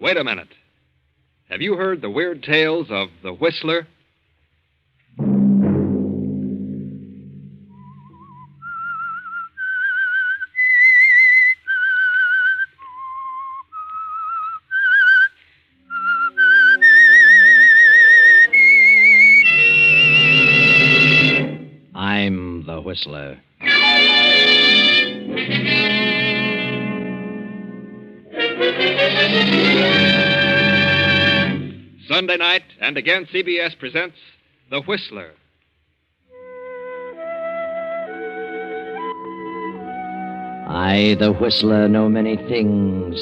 Wait a minute. Have you heard the weird tales of the Whistler? I'm the Whistler. Sunday night, and again CBS presents The Whistler. I, the Whistler, know many things,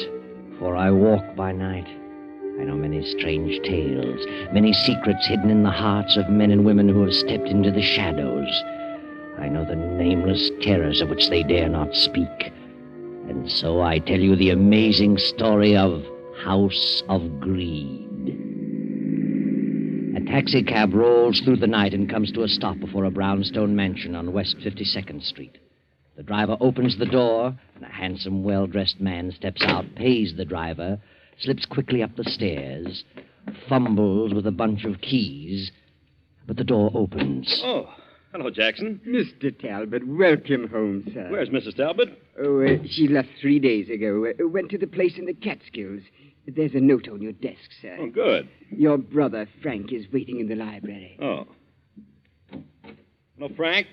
for I walk by night. I know many strange tales, many secrets hidden in the hearts of men and women who have stepped into the shadows. I know the nameless terrors of which they dare not speak. And so I tell you the amazing story of House of Greed. A taxicab rolls through the night and comes to a stop before a brownstone mansion on West 52nd Street. The driver opens the door, and a handsome, well-dressed man steps out, pays the driver, slips quickly up the stairs, fumbles with a bunch of keys, but the door opens. Oh, hello, Jackson. Mr. Talbot, welcome home, sir. Where's Mrs. Talbot? Oh, she left 3 days ago. Went to the place in the Catskills. There's a note on your desk, sir. Oh, good. Your brother, Frank, is waiting in the library. Oh. Hello, Frank.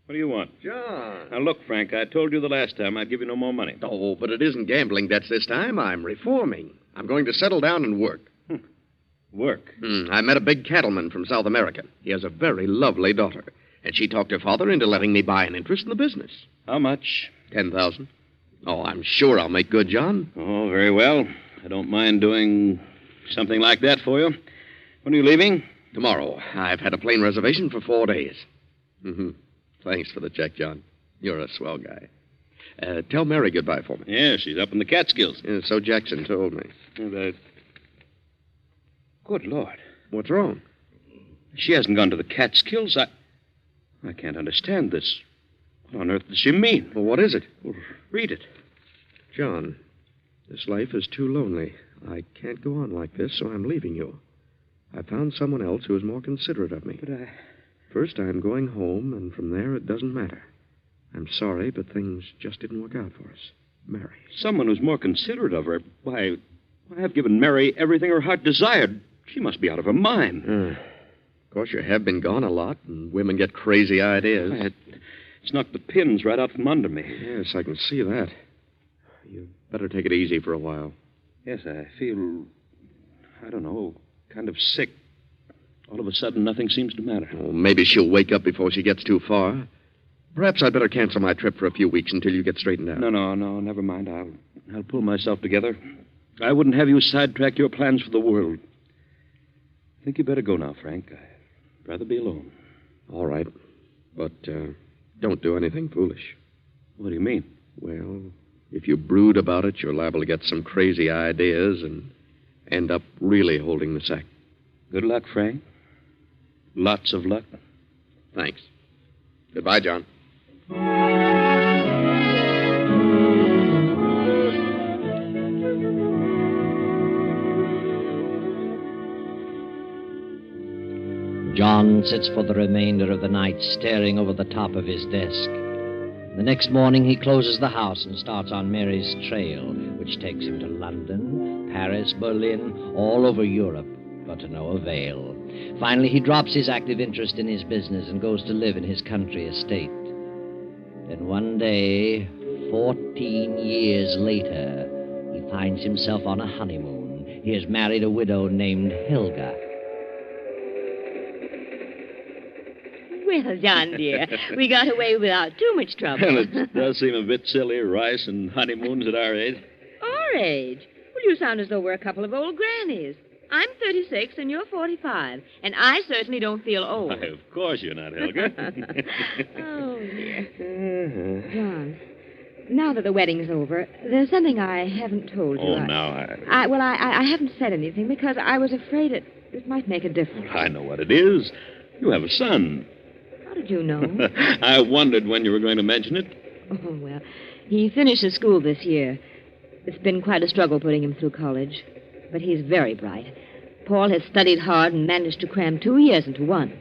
What do you want? John. Now, look, Frank, I told you the last time I'd give you no more money. Oh, but it isn't gambling debts this time. I'm reforming. I'm going to settle down and work. Work? I met a big cattleman from South America. He has a very lovely daughter. And she talked her father into letting me buy an interest in the business. How much? 10,000. Oh, I'm sure I'll make good, John. Oh, very well. I don't mind doing something like that for you. When are you leaving? Tomorrow. I've had a plane reservation for 4 days. Mm-hmm. Thanks for the check, John. You're a swell guy. Tell Mary goodbye for me. Yeah, she's up in the Catskills. Yeah, so Jackson told me. Good Lord. What's wrong? She hasn't gone to the Catskills. I can't understand this. What on earth does she mean? Well, what is it? Well, read it. John, this life is too lonely. I can't go on like this, so I'm leaving you. I found someone else who is more considerate of me. But First, I'm going home, and from there, it doesn't matter. I'm sorry, but things just didn't work out for us. Mary. Someone who's more considerate of her. Why, I've given Mary everything her heart desired. She must be out of her mind. Of course, you have been gone a lot, and women get crazy ideas. It's knocked the pins right out from under me. Yes, I can see that. You'd better take it easy for a while. Yes, I feel, I don't know, kind of sick. All of a sudden, nothing seems to matter. Well, maybe she'll wake up before she gets too far. Perhaps I'd better cancel my trip for a few weeks until you get straightened out. No, never mind. I'll pull myself together. I wouldn't have you sidetrack your plans for the world. I think you better go now, Frank. I'd rather be alone. All right. But don't do anything foolish. What do you mean? Well, if you brood about it, you're liable to get some crazy ideas and end up really holding the sack. Good luck, Frank. Lots of luck. Thanks. Goodbye, John. John sits for the remainder of the night staring over the top of his desk. The next morning, he closes the house and starts on Mary's trail, which takes him to London, Paris, Berlin, all over Europe, but to no avail. Finally, he drops his active interest in his business and goes to live in his country estate. Then one day, 14 years later, he finds himself on a honeymoon. He has married a widow named Helga. Well, John, dear, we got away without too much trouble. Well, it does seem a bit silly, rice and honeymoons at our age. Our age? Well, you sound as though we're a couple of old grannies. I'm 36 and you're 45, and I certainly don't feel old. Why, of course you're not, Helga. Oh, dear. John, now that the wedding's over, there's something I haven't told you. Oh, now I haven't said anything because I was afraid it might make a difference. I know what it is. You have a son. How did you know? I wondered when you were going to mention it. Oh, well, he finishes school this year. It's been quite a struggle putting him through college. but he's very bright. Paul has studied hard and managed to cram 2 years into one.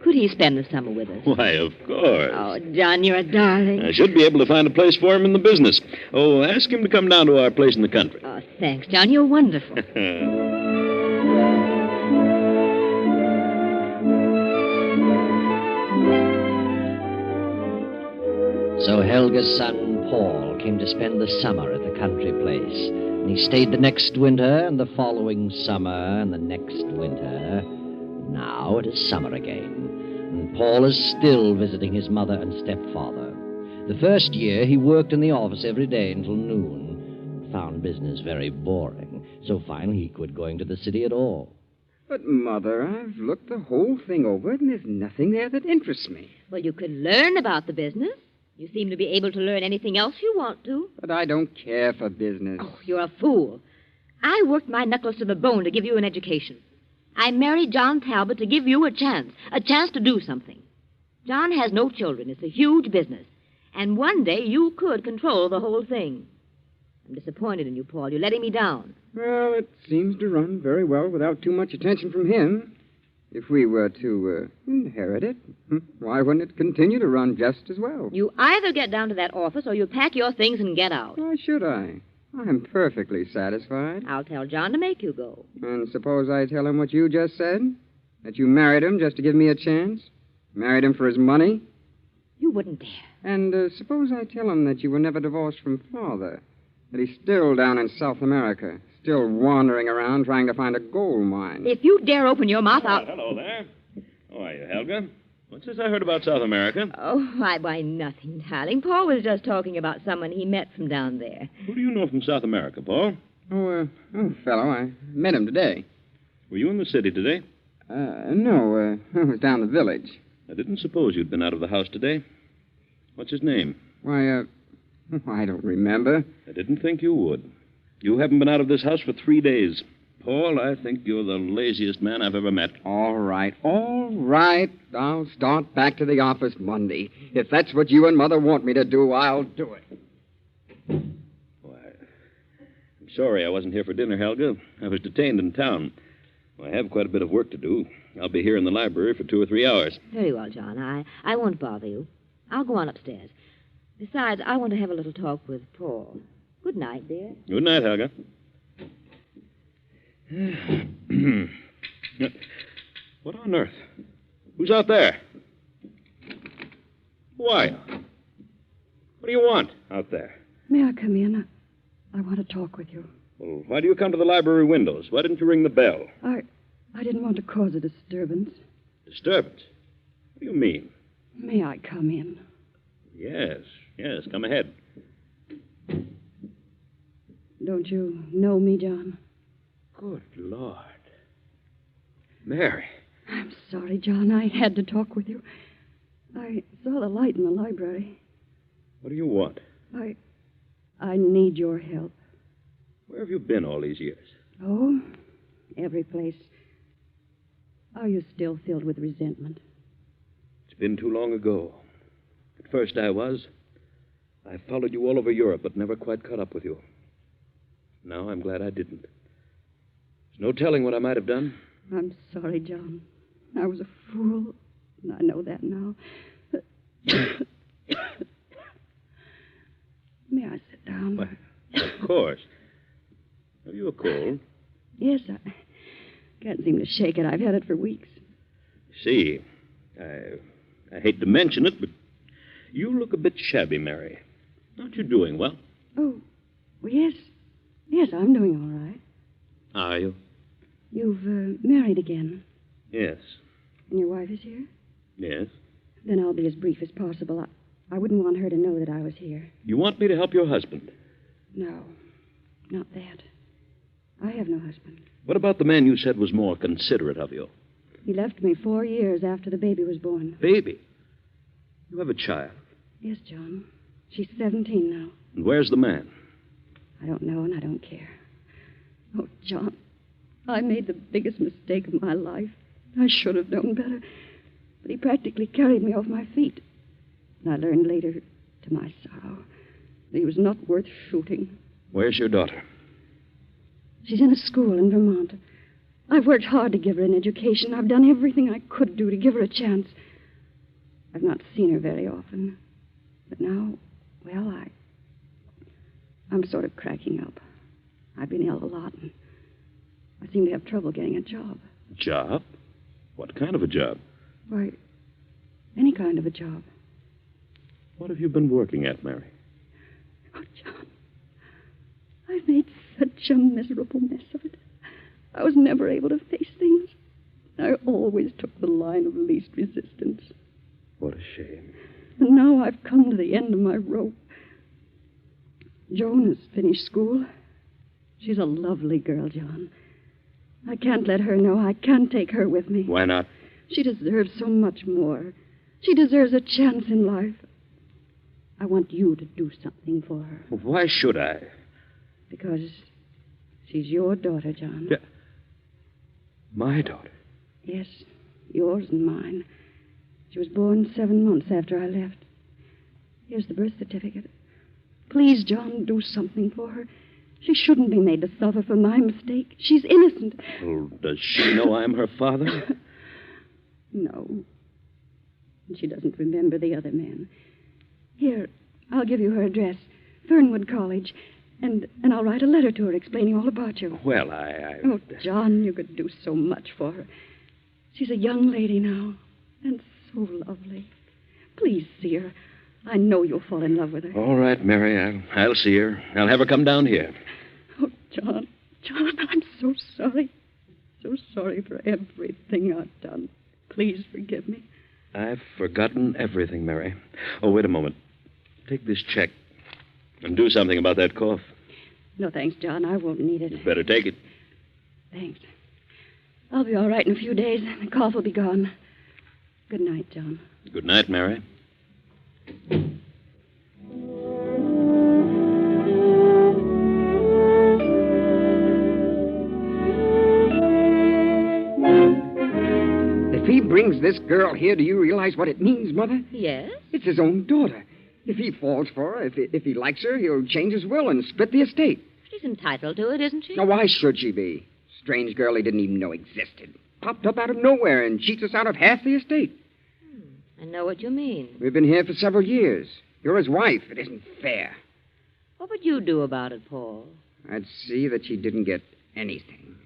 Could he spend the summer with us? Why, of course. Oh, John, you're a darling. I should be able to find a place for him in the business. Oh, ask him to come down to our place in the country. Oh, thanks, John. You're wonderful. So Helga's son, Paul, came to spend the summer at the country place. And he stayed the next winter, and the following summer, and the next winter. Now it is summer again, and Paul is still visiting his mother and stepfather. The first year, he worked in the office every day until noon, and found business very boring, so finally he quit going to the city at all. But, Mother, I've looked the whole thing over, and there's nothing there that interests me. Well, you could learn about the business. You seem to be able to learn anything else you want to. But I don't care for business. Oh, you're a fool. I worked my knuckles to the bone to give you an education. I married John Talbot to give you a chance to do something. John has no children. It's a huge business. And one day you could control the whole thing. I'm disappointed in you, Paul. You're letting me down. Well, it seems to run very well without too much attention from him. If we were to inherit it, why wouldn't it continue to run just as well? You either get down to that office or you pack your things and get out. Why should I? I'm perfectly satisfied. I'll tell John to make you go. And suppose I tell him what you just said? That you married him just to give me a chance? Married him for his money? You wouldn't dare. And suppose I tell him that you were never divorced from Father? That he's still down in South America, still wandering around trying to find a gold mine? If you dare open your mouth, I'll... Hello there. How are you, Helga? What's this I heard about South America? Oh, why, nothing, darling. Paul was just talking about someone he met from down there. Who do you know from South America, Paul? Fellow, I met him today. Were you in the city today? No, I was down the village. I didn't suppose you'd been out of the house today. What's his name? Why, I don't remember. I didn't think you would. You haven't been out of this house for 3 days. Paul, I think you're the laziest man I've ever met. All right. I'll start back to the office Monday. If that's what you and Mother want me to do, I'll do it. Why, I'm sorry I wasn't here for dinner, Helga. I was detained in town. I have quite a bit of work to do. I'll be here in the library for 2 or 3 hours. Very well, John. I won't bother you. I'll go on upstairs. Besides, I want to have a little talk with Paul. Good night, dear. Good night, Helga. What on earth? Who's out there? Who are you? What do you want out there? May I come in? I want to talk with you. Well, why do you come to the library windows? Why didn't you ring the bell? I didn't want to cause a disturbance. Disturbance? What do you mean? May I come in? Yes, come ahead. Don't you know me, John? Good Lord. Mary. I'm sorry, John. I had to talk with you. I saw the light in the library. What do you want? I need your help. Where have you been all these years? Oh, every place. Are you still filled with resentment? It's been too long ago. At first I was. I followed you all over Europe, but never quite caught up with you. Now I'm glad I didn't. There's no telling what I might have done. I'm sorry, John. I was a fool. And I know that now. May I sit down? Why, of course. Have you a cold? Yes, I can't seem to shake it. I've had it for weeks. See, I hate to mention it, but you look a bit shabby, Mary. Aren't you doing well? Oh, well, yes. Yes, I'm doing all right. Are you? You've married again. Yes. And your wife is here? Yes. Then I'll be as brief as possible. I wouldn't want her to know that I was here. You want me to help your husband? No, not that. I have no husband. What about the man you said was more considerate of you? He left me 4 years after the baby was born. Baby? You have a child? Yes, John. She's 17 now. And where's the man? I don't know, and I don't care. Oh, John, I made the biggest mistake of my life. I should have known better. But he practically carried me off my feet. And I learned later, to my sorrow, that he was not worth shooting. Where's your daughter? She's in a school in Vermont. I've worked hard to give her an education. I've done everything I could do to give her a chance. I've not seen her very often. But now, well, I'm sort of cracking up. I've been ill a lot, and I seem to have trouble getting a job. Job? What kind of a job? Why, any kind of a job. What have you been working at, Mary? Oh, John, I've made such a miserable mess of it. I was never able to face things. I always took the line of least resistance. What a shame. And now I've come to the end of my rope. Joan has finished school. She's a lovely girl, John. I can't let her know. I can't take her with me. Why not? She deserves so much more. She deserves a chance in life. I want you to do something for her. Why should I? Because she's your daughter, John. Yeah. My daughter? Yes, yours and mine. She was born 7 months after I left. Here's the birth certificate. Please, John, do something for her. She shouldn't be made to suffer for my mistake. She's innocent. Well, does she know I'm her father? No. And she doesn't remember the other men. Here, I'll give you her address. Fernwood College. And I'll write a letter to her explaining all about you. Well, Oh, John, you could do so much for her. She's a young lady now. And so lovely. Please see her. I know you'll fall in love with her. All right, Mary. I'll see her. I'll have her come down here. Oh, John, I'm so sorry. So sorry for everything I've done. Please forgive me. I've forgotten everything, Mary. Oh, wait a moment. Take this check and do something about that cough. No, thanks, John. I won't need it. You'd better take it. Thanks. I'll be all right in a few days. The cough will be gone. Good night, John. Good night, Mary. If he brings this girl here, do you realize what it means, Mother? Yes? It's his own daughter. If he falls for her, if he likes her, he'll change his will and split the estate. She's entitled to it, isn't she? Now, why should she be? Strange girl he didn't even know existed. Popped up out of nowhere and cheats us out of half the estate. I know what you mean. We've been here for several years. You're his wife. It isn't fair. What would you do about it, Paul? I'd see that she didn't get anything.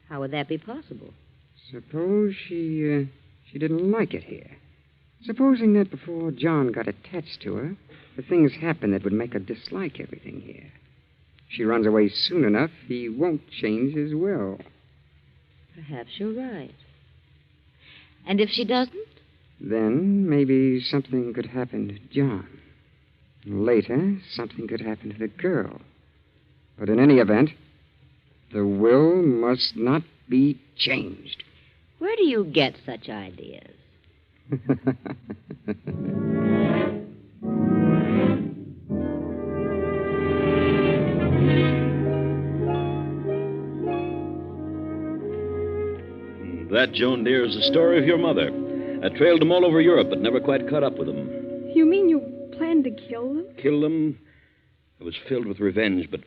How would that be possible? Suppose she didn't like it here. Supposing that before John got attached to her, the things happened that would make her dislike everything here. If she runs away soon enough, he won't change his will. Perhaps you're right. And if she doesn't? Then maybe something could happen to John. Later, something could happen to the girl. But in any event, the will must not be changed. Where do you get such ideas? That, Joan dear, is the story of your mother. I trailed them all over Europe, but never quite caught up with them. You mean you planned to kill them? Kill them? I was filled with revenge, but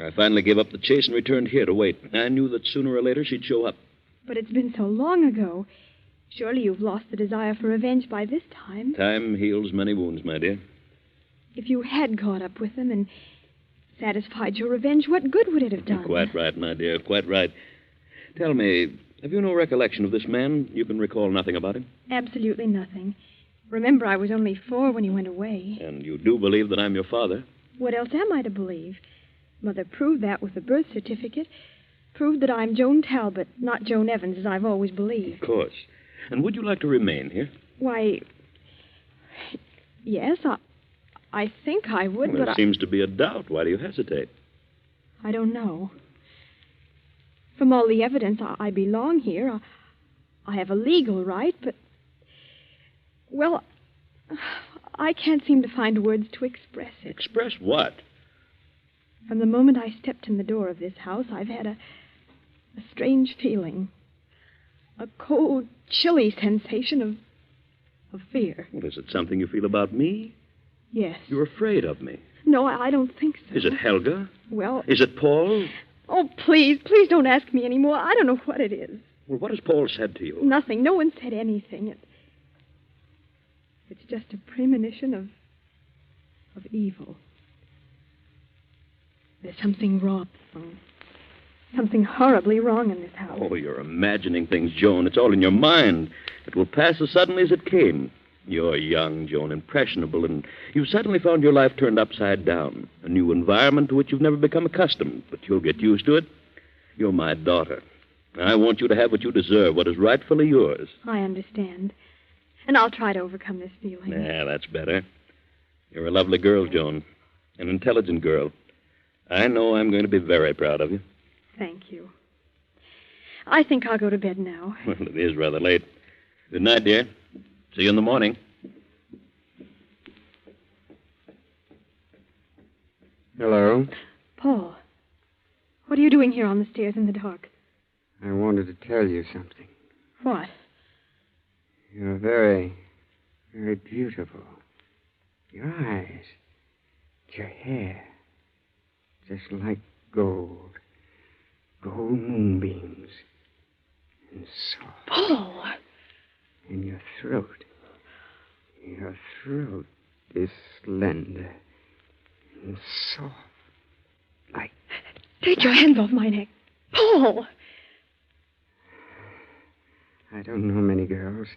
I finally gave up the chase and returned here to wait. I knew that sooner or later she'd show up. But it's been so long ago. Surely you've lost the desire for revenge by this time. Time heals many wounds, my dear. If you had caught up with them and satisfied your revenge, what good would it have done? Quite right, my dear, quite right. Tell me, have you no recollection of this man? You can recall nothing about him? Absolutely nothing. Remember, I was only 4 when he went away. And you do believe that I'm your father? What else am I to believe? Mother proved that with the birth certificate. Proved that I'm Joan Talbot, not Joan Evans, as I've always believed. Of course. And would you like to remain here? Why, yes, I think I would, Well, but there seems to be a doubt. Why do you hesitate? I don't know. From all the evidence, I belong here. I have a legal right, but... Well, I can't seem to find words to express it. Express what? From the moment I stepped in the door of this house, I've had a strange feeling. A cold, chilly sensation of fear. Well, is it something you feel about me? Yes. You're afraid of me. No, I don't think so. Is it Helga? Well... Is it Paul? Oh, please don't ask me anymore. I don't know what it is. Well, what has Paul said to you? Nothing. No one said anything. It's just a premonition of evil. There's something wrong. Something horribly wrong in this house. Oh, you're imagining things, Joan. It's all in your mind. It will pass as suddenly as it came. You're young, Joan, impressionable, and you've suddenly found your life turned upside down. A new environment to which you've never become accustomed, but you'll get used to it. You're my daughter. I want you to have what you deserve, what is rightfully yours. I understand. And I'll try to overcome this feeling. Yeah, that's better. You're a lovely girl, Joan. An intelligent girl. I know I'm going to be very proud of you. Thank you. I think I'll go to bed now. Well, it is rather late. Good night, dear. See you in the morning. Hello. Paul, what are you doing here on the stairs in the dark? I wanted to tell you something. What? You're very, very beautiful. Your eyes, your hair, just like gold. Gold moonbeams. And soft. Paul! And your throat. Your throat is slender and soft. Like... Take your hands off my neck. Paul! I don't know many girls.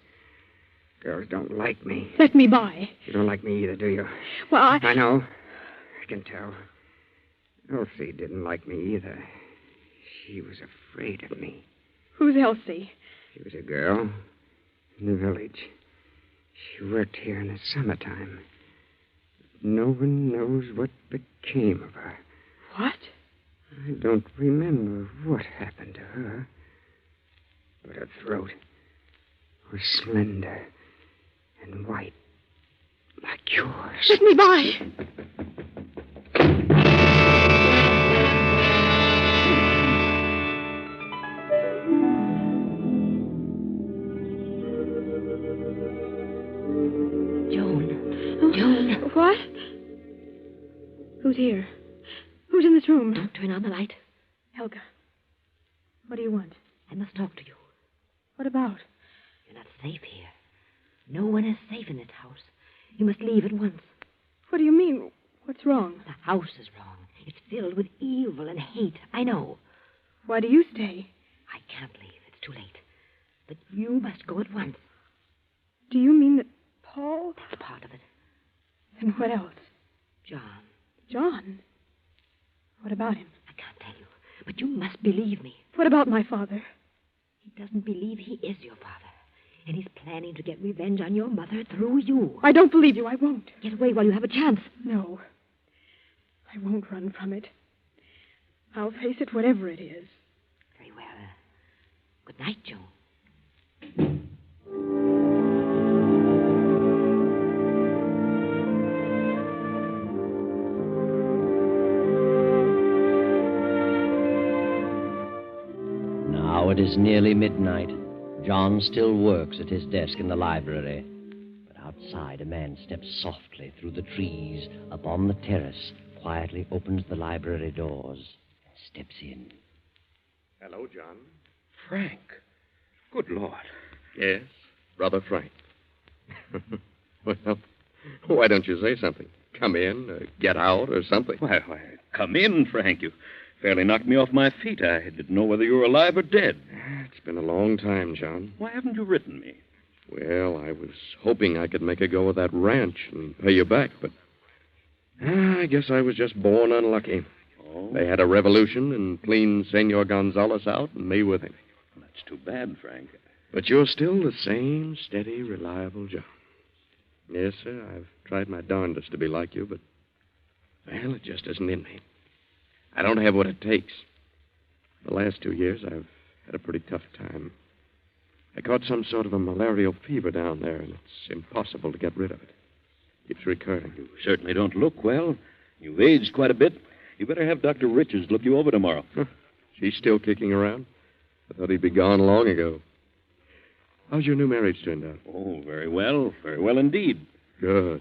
Girls don't like me. Let me by. You don't like me either, do you? Well, I know. I can tell. Elsie didn't like me either. She was afraid of me. Who's Elsie? She was a girl in the village. She worked here in the summertime. No one knows what became of her. What? I don't remember what happened to her. But her throat was slender and white, like yours. Let me by. Joan. What? Who's here? Who's in this room? Don't turn on the light. Helga. What do you want? I must talk to you. What about? You're not safe here. No one is safe in this house. You must leave at once. What do you mean? What's wrong? The house is wrong. It's filled with evil and hate. I know. Why do you stay? I can't leave. It's too late. But you must go at once. Do you mean that Paul? That's part of it. And what else? John. John? What about him? I can't tell you. But you must believe me. What about my father? He doesn't believe he is your father. And he's planning to get revenge on your mother through you. I don't believe you. I won't. Get away while you have a chance. No. I won't run from it. I'll face it whatever it is. Very well. Good night, Joan. Now it is nearly midnight. John still works at his desk in the library. But outside, a man steps softly through the trees upon the terrace, quietly opens the library doors, and steps in. Hello, John. Frank. Good Lord. Yes, Brother Frank. Well, why don't you say something? Come in, or get out, or something. Why, come in, Frank. You fairly knocked me off my feet. I didn't know whether you were alive or dead. It's been a long time, John. Why haven't you written me? Well, I was hoping I could make a go of that ranch and pay you back, but I guess I was just born unlucky. Oh? They had a revolution and cleaned Senor Gonzalez out and me with him. That's too bad, Frank. But you're still the same steady, reliable John. Yes, sir, I've tried my darndest to be like you, but, well, it just isn't in me. I don't have what it takes. The last 2 years, I've had a pretty tough time. I caught some sort of a malarial fever down there, and it's impossible to get rid of it. Keeps recurring. You certainly don't look well. You've aged quite a bit. You better have Dr. Richards look you over tomorrow. Huh. She's still kicking around? I thought he'd be gone long ago. How's your new marriage turned out? Oh, very well. Very well indeed. Good.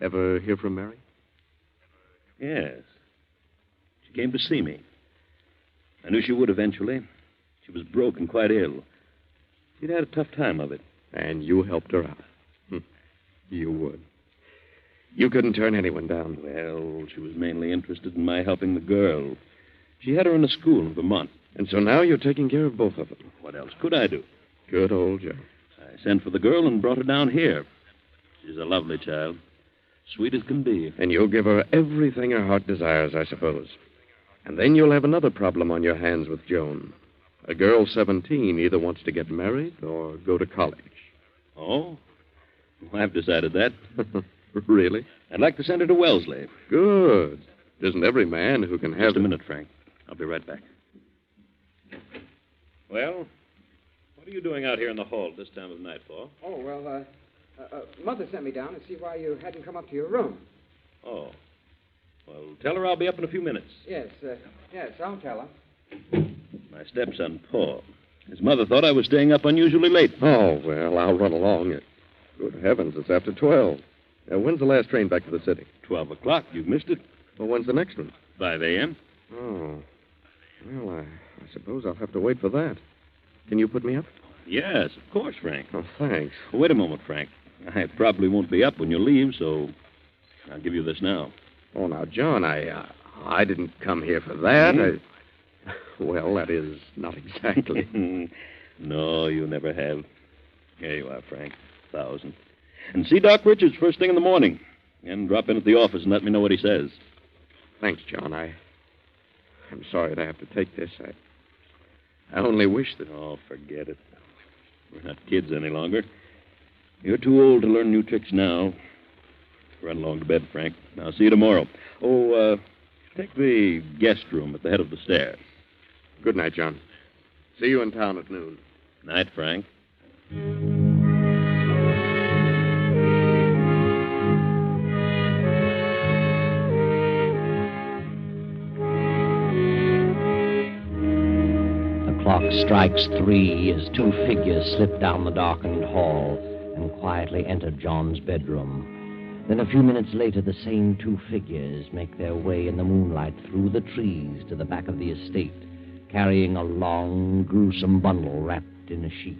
Ever hear from Mary? Yes. She came to see me. I knew she would eventually. She was broke and quite ill. She'd had a tough time of it. And you helped her out. You would. You couldn't turn anyone down. Well, she was mainly interested in my helping the girl. She had her in a school in Vermont. And so now you're taking care of both of them. What else could I do? Good old Joe. I sent for the girl and brought her down here. She's a lovely child. Sweet as can be. And you'll give her everything her heart desires, I suppose. And then you'll have another problem on your hands with Joan. A girl 17 either wants to get married or go to college. Oh? Well, I've decided that. Really? I'd like to send her to Wellesley. Good. It isn't every man who can have... Just a minute, Frank. I'll be right back. Well, what are you doing out here in the hall at this time of night for? Oh, well, Mother sent me down to see why you hadn't come up to your room. Oh. Well, tell her I'll be up in a few minutes. Yes, I'll tell her. My stepson, Paul. His mother thought I was staying up unusually late. Oh, well, I'll run along. Good heavens, it's after 12. When's the last train back to the city? 12 o'clock. You've missed it. Well, when's the next one? 5 a.m. Oh. Well, I suppose I'll have to wait for that. Can you put me up? Yes, of course, Frank. Oh, thanks. Well, wait a moment, Frank. I probably won't be up when you leave, so I'll give you this now. Oh, now, John, I didn't come here for that. Well, that is not exactly. No, you never have. Here you are, Frank. 1,000. And see Doc Richards first thing in the morning. And drop in at the office and let me know what he says. Thanks, John. I'm sorry to have to take this. I only wish that... Oh, forget it. We're not kids any longer. You're too old to learn new tricks now. Run along to bed, Frank. I'll see you tomorrow. Oh, take the guest room at the head of the stairs. Good night, John. See you in town at noon. Night, Frank. The clock strikes 3 as 2 figures slip down the darkened hall and quietly enter John's bedroom. Then a few minutes later, the same 2 figures make their way in the moonlight through the trees to the back of the estate, carrying a long, gruesome bundle wrapped in a sheet.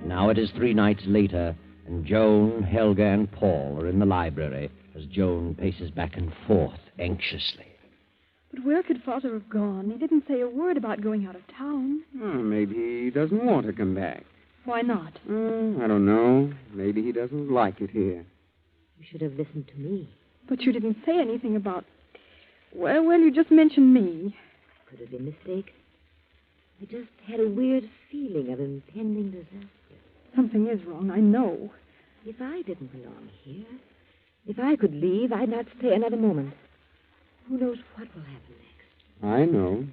Now it is 3 nights later, and Joan, Helga, and Paul are in the library as Joan paces back and forth anxiously. But where could Father have gone? He didn't say a word about going out of town. Oh, maybe he doesn't want to come back. Why not? I don't know. Maybe he doesn't like it here. You should have listened to me. But you didn't say anything about... Well, you just mentioned me. Could have been a mistake. I just had a weird feeling of impending disaster. Something is wrong, I know. If I didn't belong here, if I could leave, I'd not stay another moment. Who knows what will happen next? I know.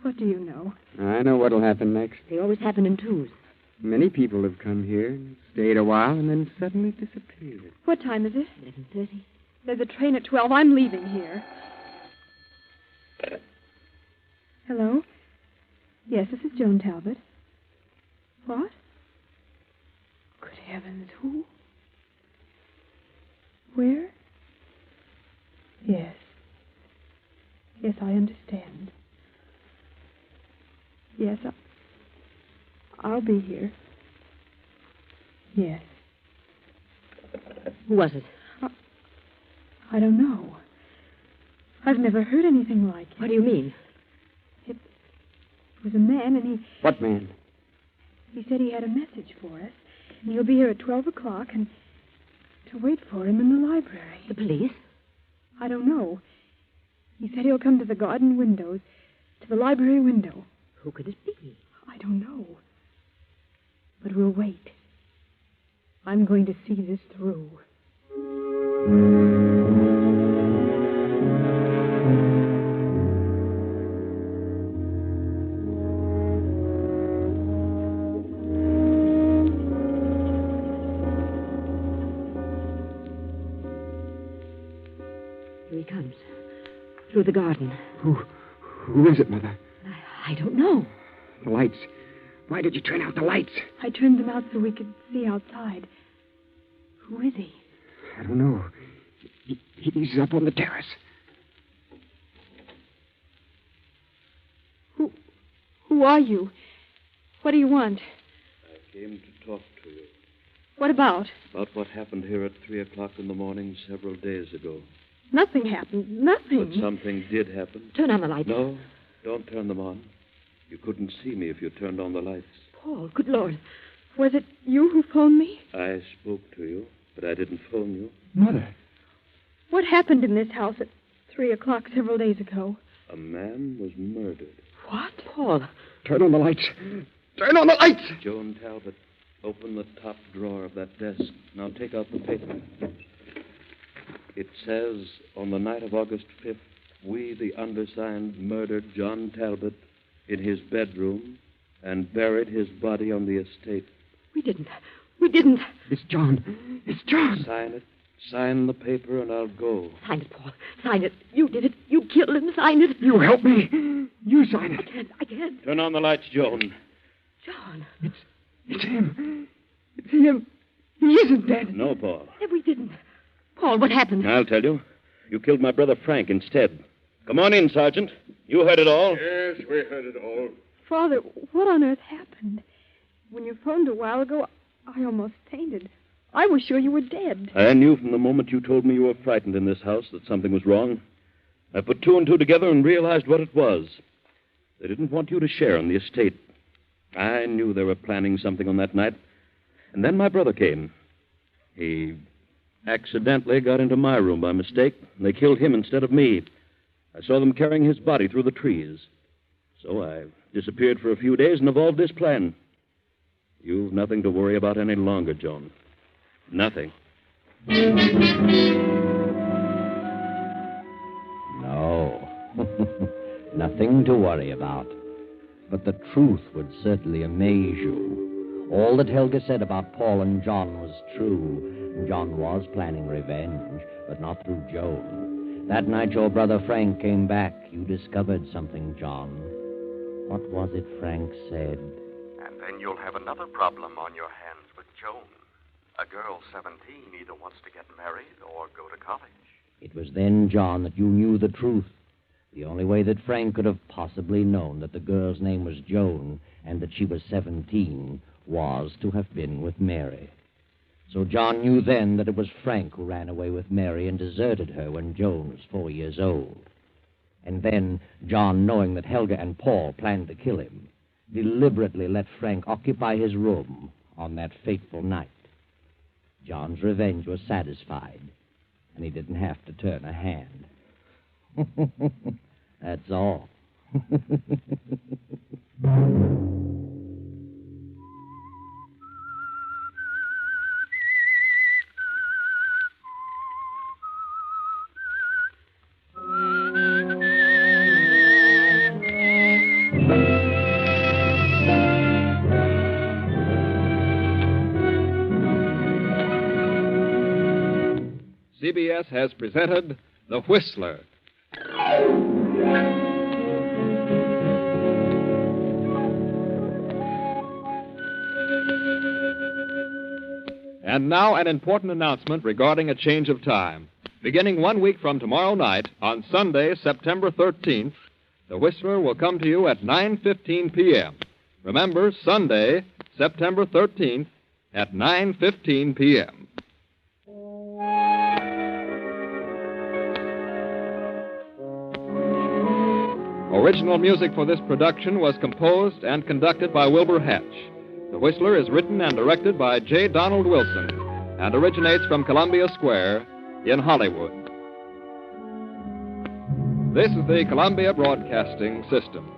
What do you know? I know what'll happen next. They always happen in twos. Many people have come here and stayed a while and then suddenly disappeared. What time is it? 11:30. There's a train at 12. I'm leaving here. Hello? Yes, this is Joan Talbot. What? Good heavens, who? Where? Yes. Yes, I understand. Yes, I'll be here. Yes. Who was it? I don't know. I've never heard anything like it. What do you mean? It was a man, and he... What man? He said he had a message for us, and he'll be here at 12 o'clock, and to wait for him in the library. The police? I don't know. He said he'll come to the garden windows, to the library window. Who could it be? I don't know. But we'll wait. I'm going to see this through. Here he comes. Through the garden. Who is it, Mother? I don't know. The lights. Why did you turn out the lights? I turned them out so we could see outside. Who is he? I don't know. He's up on the terrace. Who are you? What do you want? I came to talk to you. What about? About what happened here at 3 o'clock in the morning several days ago. Nothing happened. Nothing. But something did happen. Turn on the lights. No, don't turn them on. You couldn't see me if you turned on the lights. Paul, good Lord. Was it you who phoned me? I spoke to you, but I didn't phone you. Mother. What happened in this house at 3 o'clock several days ago? A man was murdered. What? Paul. Turn on the lights. Turn on the lights! Joan Talbot, open the top drawer of that desk. Now take out the paper. It says, on the night of August 5th, we, the undersigned, murdered John Talbot in his bedroom and buried his body on the estate. We didn't. We didn't. It's John. It's John. Sign it. Sign the paper and I'll go. Sign it, Paul. Sign it. You did it. You killed him. Sign it. You help me. You sign it. I can't. Turn on the lights, Joan. John. It's him. It's him. He isn't dead. No, Paul. We didn't. Paul, what happened? I'll tell you. You killed my brother Frank instead. Come on in, Sergeant. You heard it all. Yes, we heard it all. Father, what on earth happened? When you phoned a while ago, I almost fainted. I was sure you were dead. I knew from the moment you told me you were frightened in this house that something was wrong. I put two and two together and realized what it was. They didn't want you to share in the estate. I knew they were planning something on that night. And then my brother came. He accidentally got into my room by mistake, and they killed him instead of me. I saw them carrying his body through the trees. So I disappeared for a few days and evolved this plan. You've nothing to worry about any longer, Joan. Nothing. No. Nothing to worry about. But the truth would certainly amaze you. All that Helga said about Paul and John was true. John was planning revenge, but not through Joan. That night your brother Frank came back. You discovered something, John. What was it Frank said? And then you'll have another problem on your hands with Joan. A girl 17 either wants to get married or go to college. It was then, John, that you knew the truth. The only way that Frank could have possibly known that the girl's name was Joan and that she was 17 was to have been with Mary. So John knew then that it was Frank who ran away with Mary and deserted her when Joan was 4 years old. And then John, knowing that Helga and Paul planned to kill him, deliberately let Frank occupy his room on that fateful night. John's revenge was satisfied, and he didn't have to turn a hand. That's all. CBS has presented The Whistler. And now an important announcement regarding a change of time. Beginning 1 week from tomorrow night, on Sunday, September 13th, The Whistler will come to you at 9:15 p.m. Remember, Sunday, September 13th at 9:15 p.m. Original music for this production was composed and conducted by Wilbur Hatch. The Whistler is written and directed by J. Donald Wilson and originates from Columbia Square in Hollywood. This is the Columbia Broadcasting System.